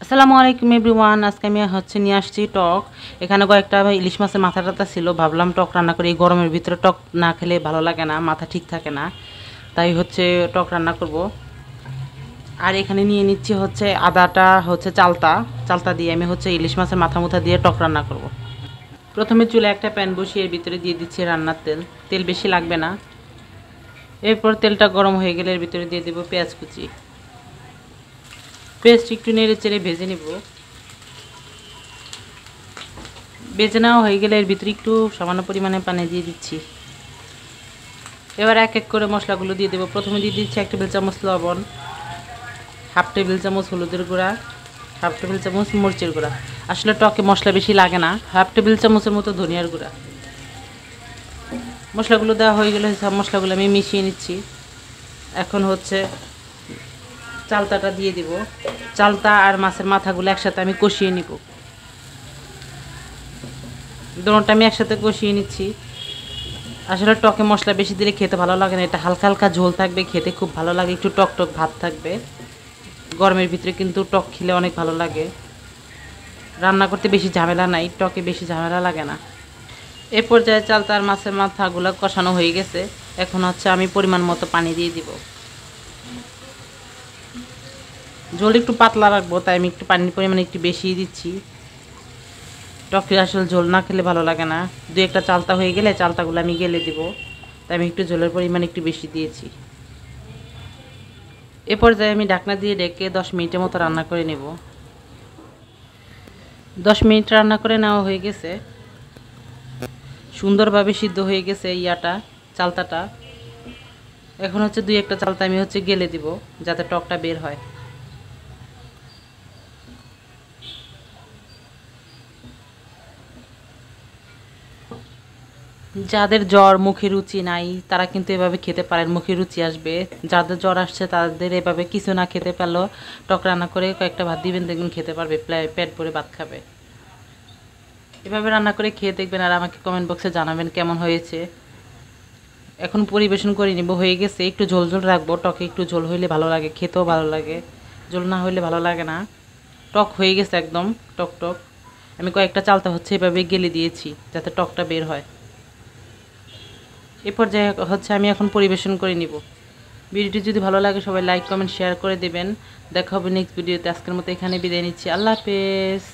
আসসালামু আলাইকুম এভরিওয়ান। আজকে আমি নিয়ে আসছি টক। এখানে কয়েকটা ইলিশ মাছের মাথা টাথা ছিল, ভাবলাম টক রান্না করি। এই গরমের ভিতরে টক না খেলে ভালো লাগে না, মাথা ঠিক থাকে না, তাই টক রান্না করব। আর এখানে নিয়ে নিচ্ছি আদাটা, চালতা চালতা দিয়ে আমি ইলিশ মাছের মাথা মুথা দিয়ে টক রান্না করব। প্রথমে চুলে একটা প্যান বসিয়ে এর ভিতরে দিয়ে দিচ্ছি রান্নার তেল। তেল বেশি লাগবে না। এরপর তেলটা গরম হয়ে গেলে এর ভিতরে দিয়ে দেবো পেঁয়াজ কুচি। পেঁয়াজটি একটু নেড়ে চেড়ে ভেজে নেব। বেজে নেওয়া হয়ে গেলে এর ভিতরে একটু সামান্য পরিমাণে পানি দিয়ে দিচ্ছি। এবার এক এক করে মশলাগুলো দিয়ে দেবো। প্রথমে দিয়ে দিচ্ছি 1 টেবিল চামচ লবণ, 1/2 টেবিল চামচ হলুদের গুঁড়া, 1/2 টেবিল চামচ মরিচের গুঁড়া। আসলে টকে মশলা বেশি লাগে না। 1/2 টেবিল চামচের মতো ধনিয়ার গুঁড়া। মশলাগুলো দেওয়া হয়ে গেলে সব মশলাগুলো আমি মিশিয়ে নিচ্ছি। এখন চালতাটা দিয়ে দিব। চালতা আর মাছের মাথাগুলো একসাথে আমি কষিয়ে নিব। দুটোটা আমি একসাথে কষিয়ে নিচ্ছি। আসলে টকে মশলা বেশি দিলে খেতে ভালো লাগে না, এটা হালকা হালকা ঝোল থাকবে, খেতে খুব ভালো লাগে। একটু টক টক ভাত থাকবে। গরমের ভিতরে কিন্তু টক খেলে অনেক ভালো লাগে। রান্না করতে বেশি ঝামেলা নাই, টকে বেশি ঝামেলা লাগে না। এ পর্যায়ে চালতা আর মাছের মাথাগুলো কষানো হয়ে গেছে। এখন আমি পরিমাণ মতো পানি দিয়ে দিব। ঝোল একটু পাতলা রাখবো, তাই আমি একটু পানির পরিমাণ একটু বেশি দিচ্ছি। টকে আসলে ঝোল না খেলে ভালো লাগে না। 2-1টা চালতা হয়ে গেলে চালতাগুলো আমি গেলে দিব, তাই আমি একটু ঝোলের পরিমাণ একটু বেশি দিয়েছি। এ পর্যায়ে আমি ঢাকনা দিয়ে ঢেকে 10 মিনিটের মতো রান্না করে নেব। 10 মিনিট রান্না করে নেওয়া হয়ে গেছে। সুন্দরভাবে সিদ্ধ হয়ে গেছে চালতাটা। এখন 2-1টা চালতা আমি গেলে দিব, যাতে টকটা বের হয়। যাদের জ্বর, মুখে রুচি নাই, তারা কিন্তু এভাবে খেতে পারেন, মুখে রুচি আসবে। যাদের জ্বর আসছে তাদের এভাবে কিছু না খেতে পারলেও টক রান্না করে কয়েকটা ভাত দিবেন, দেখবেন খেতে পারবে, পেট ভরে ভাত খাবে। এভাবে রান্না করে খেয়ে দেখবেন আর আমাকে কমেন্ট বক্সে জানাবেন কেমন হয়েছে। এখন পরিবেশন করে নিব। হয়ে গেছে। একটু ঝোল ঝোল রাখবো, টকে একটু ঝোল হইলে ভালো লাগে, খেতেও ভালো লাগে। ঝোল না হইলে ভালো লাগে না। টক হয়ে গেছে একদম টক টক। আমি কয়েকটা চালতা এভাবে গেলে দিয়েছি, যাতে টকটা বের হয়। এ পর্যায়ে আমি এখন পরিবেশন করে নিব। ভিডিওটি যদি ভালো লাগে সবাই লাইক কমেন্ট শেয়ার করে দেবেন। দেখা হবে নেক্সট ভিডিওতে। আজকের মতো এখানে বিদায় নিচ্ছি। আল্লাহ হাফেজ।